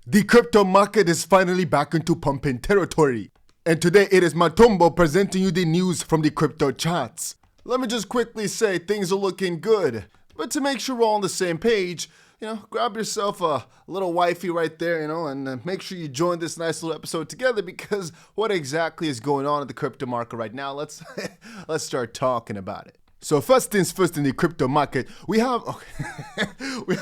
The crypto market is finally back into pumping territory. And today it is Matumbo presenting you the news from the crypto charts. Let me just quickly say things are looking good. But to make sure we're all on the same page, grab yourself a little wifey right there, and make sure you join this nice little episode together, because what exactly is going on in the crypto market right now? Let's start talking about it. So first things first, in the crypto market, we have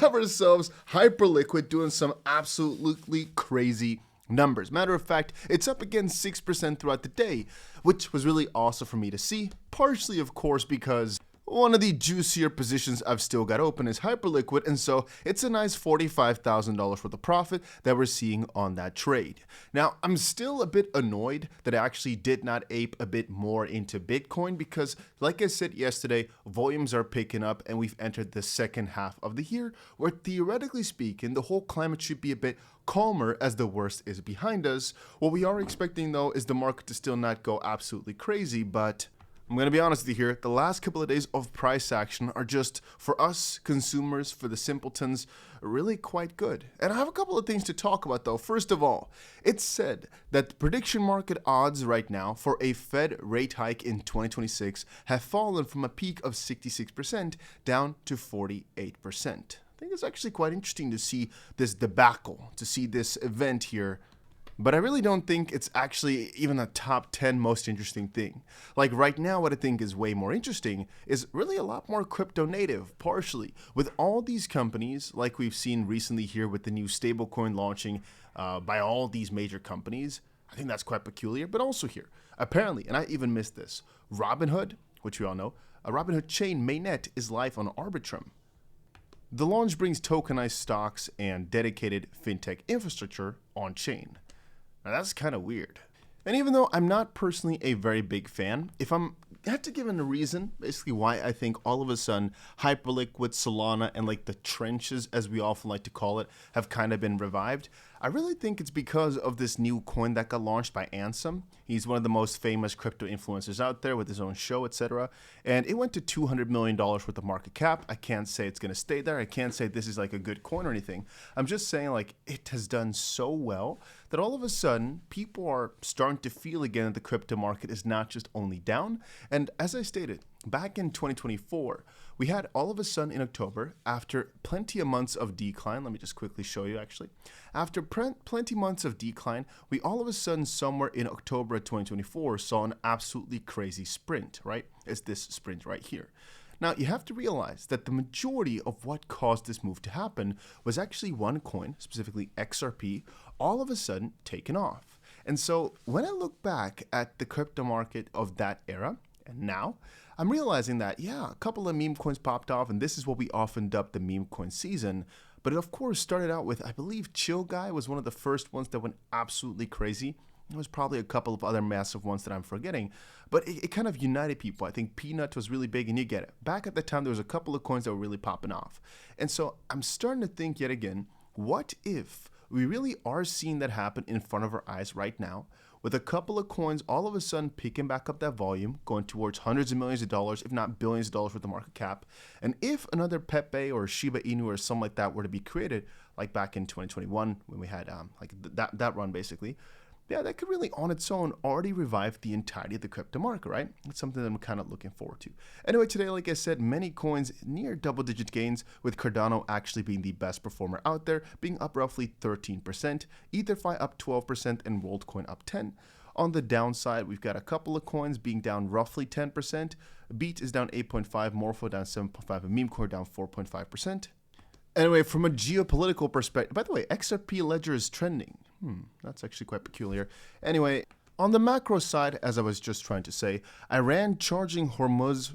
ourselves hyperliquid doing some absolutely crazy numbers. Matter of fact, it's up again 6% throughout the day, which was really awesome for me to see. Partially, of course, because one of the juicier positions I've still got open is hyperliquid, and so it's a nice $45,000 worth of profit that we're seeing on that trade. Now, I'm still a bit annoyed that I actually did not ape a bit more into Bitcoin, because like I said yesterday, volumes are picking up and we've entered the second half of the year where, theoretically speaking, the whole climate should be a bit calmer as the worst is behind us. What we are expecting, though, is the market to still not go absolutely crazy, but I'm going to be honest with you here, the last couple of days of price action are just, for us consumers, for the simpletons, really quite good. And I have a couple of things to talk about, though. First of all, it's said that the prediction market odds right now for a Fed rate hike in 2026 have fallen from a peak of 66% down to 48%. I think it's actually quite interesting to see this debacle, to see this event here. But I really don't think it's actually even a top 10 most interesting thing. Like right now, what I think is way more interesting is really a lot more crypto native, partially. With all these companies, like we've seen recently here with the new stablecoin launching by all these major companies, I think that's quite peculiar. But also here, apparently, and I even missed this, Robinhood, which we all know, a Robinhood chain mainnet is live on Arbitrum. The launch brings tokenized stocks and dedicated fintech infrastructure on chain. Now that's kind of weird. And even though I'm not personally a very big fan, if I had to give a reason, basically why I think all of a sudden hyperliquid, Solana, and like the trenches, as we often like to call it, have kind of been revived, I really think it's because of this new coin that got launched by 𝗬𝗠. He's one of the most famous crypto influencers out there with his own show, etc. And it went to $200 million worth of market cap. I can't say it's going to stay there. I can't say this is like a good coin or anything. I'm just saying, like, it has done so well that all of a sudden people are starting to feel again that the crypto market is not just only down. And as I stated, back in 2024, we had all of a sudden in October, after plenty of months of decline, let me just quickly show you actually, after plenty months of decline, we all of a sudden somewhere in October of 2024 saw an absolutely crazy sprint, right? It's this sprint right here. Now, you have to realize that the majority of what caused this move to happen was actually one coin, specifically XRP, all of a sudden taken off. And so when I look back at the crypto market of that era and now, I'm realizing that, yeah, a couple of meme coins popped off, and this is what we often dub the meme coin season. But it, of course, started out with, I believe, 𝗕𝗀 was one of the first ones that went absolutely crazy. There was probably a couple of other massive ones that I'm forgetting, but it kind of united people. I think Peanut was really big, and you get it. Back at the time, there was a couple of coins that were really popping off. And so I'm starting to think yet again, what if we really are seeing that happen in front of our eyes right now, with a couple of coins all of a sudden picking back up that volume, going towards hundreds of millions of dollars, if not billions of dollars worth of market cap. And if another 𝗵𝗵𝗍 or Shiba Inu or something like that were to be created, like back in 2021 when we had that run basically, yeah, that could really on its own already revive the entirety of the crypto market, right? It's something that I'm kind of looking forward to. Anyway, today, like I said, many coins near double-digit gains, with Cardano actually being the best performer out there, being up roughly 13%, EtherFi up 12%, and WorldCoin up 10%. On the downside, we've got a couple of coins being down roughly 10%. Beat is down 8.5%, Morpho down 7.5%, and Memecore down 4.5%. Anyway, from a geopolitical perspective, by the way, XRP Ledger is trending. That's actually quite peculiar. Anyway, on the macro side, as I was just trying to say, Iran charges Hormuz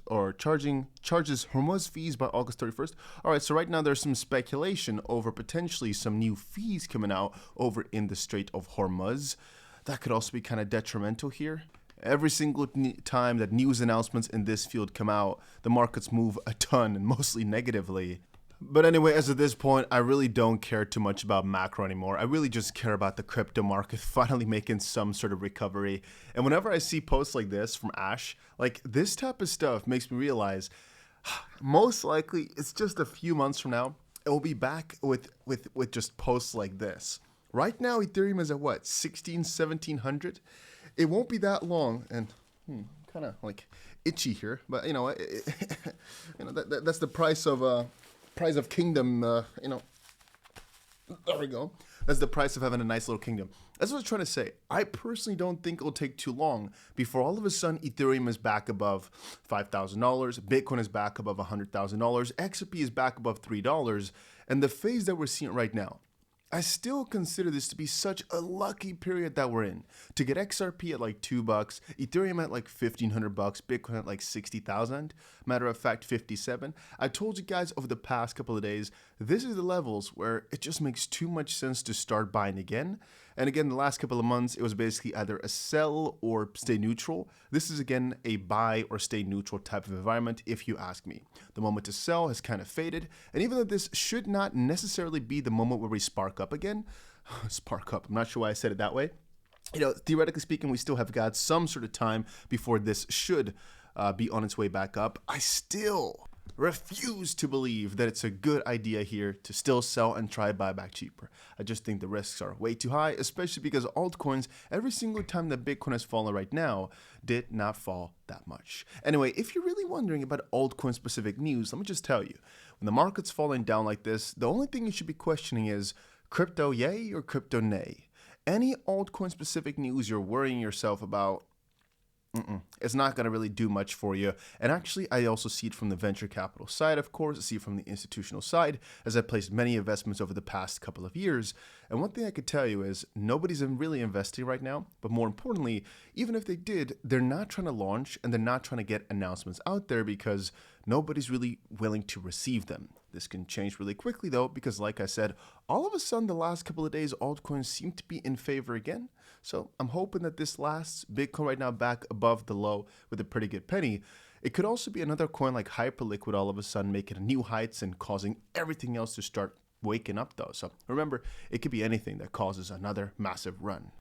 fees by August 31st. All right, so right now there's some speculation over potentially some new fees coming out over in the Strait of Hormuz. That could also be kind of detrimental here. Every single time that news announcements in this field come out, the markets move a ton, and mostly negatively. But anyway, as of this point, I really don't care too much about macro anymore. I really just care about the crypto market finally making some sort of recovery. And whenever I see posts like this from Ash, like this type of stuff makes me realize most likely it's just a few months from now, it will be back with just posts like this. Right now, Ethereum is at what, 1700? It won't be that long, and kind of like itchy here, but you know, that's the price of kingdom. There we go. That's the price of having a nice little kingdom. That's what I was trying to say. I personally don't think it'll take too long before all of a sudden Ethereum is back above $5,000, Bitcoin is back above $100,000, XRP is back above $3, and the phase that we're seeing right now, I still consider this to be such a lucky period that we're in. To get XRP at like $2, Ethereum at like $1,500, Bitcoin at like 60,000, matter of fact 57. I told you guys over the past couple of days, this is the levels where it just makes too much sense to start buying again. And again, the last couple of months, it was basically either a sell or stay neutral. This is again a buy or stay neutral type of environment, if you ask me. The moment to sell has kind of faded. And even though this should not necessarily be the moment where we spark up again, spark up, I'm not sure why I said it that way. You know, theoretically speaking, we still have got some sort of time before this should be on its way back up. I still refuse to believe that it's a good idea here to still sell and try buy back cheaper. I just think the risks are way too high, especially because altcoins, every single time that Bitcoin has fallen right now, did not fall that much. Anyway, if you're really wondering about altcoin specific news, let me just tell you, when the market's falling down like this, the only thing you should be questioning is crypto yay or crypto nay. Any altcoin specific news you're worrying yourself about, it's not going to really do much for you. And actually, I also see it from the venture capital side, of course. I see it from the institutional side, as I placed many investments over the past couple of years. And one thing I could tell you is nobody's really investing right now. But more importantly, even if they did, they're not trying to launch and they're not trying to get announcements out there because nobody's really willing to receive them. This can change really quickly though, because like I said, all of a sudden the last couple of days, altcoins seem to be in favor again. So I'm hoping that this lasts. Bitcoin right now back above the low with a pretty good penny. It could also be another coin like Hyperliquid all of a sudden making new heights and causing everything else to start waking up though. So remember, it could be anything that causes another massive run.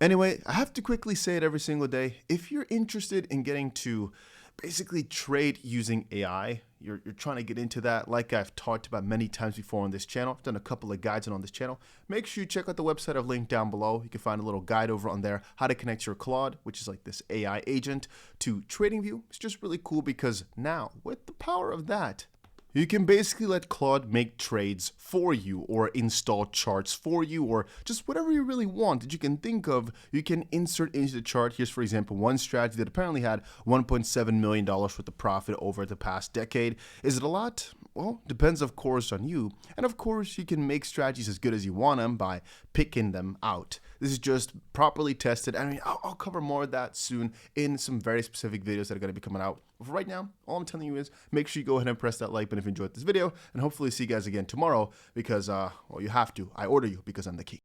Anyway, I have to quickly say it every single day. If you're interested in getting to basically trade using AI, you're trying to get into that, like I've talked about many times before on this channel. I've done a couple of guides on this channel. Make sure you check out the website I've linked down below. You can find a little guide over on there, how to connect your Claude, which is like this AI agent, to TradingView. It's just really cool because now, with the power of that, you can basically let Claude make trades for you or install charts for you or just whatever you really want that you can think of, you can insert into the chart. Here's, for example, one strategy that apparently had $1.7 million worth of profit over the past decade. Is it a lot? Well, depends, of course, on you. And of course, you can make strategies as good as you want them by picking them out. This is just properly tested. I mean, I'll cover more of that soon in some very specific videos that are going to be coming out. But for right now, all I'm telling you is make sure you go ahead and press that like button if you enjoyed this video. And hopefully see you guys again tomorrow because, well, you have to. I order you because I'm the key.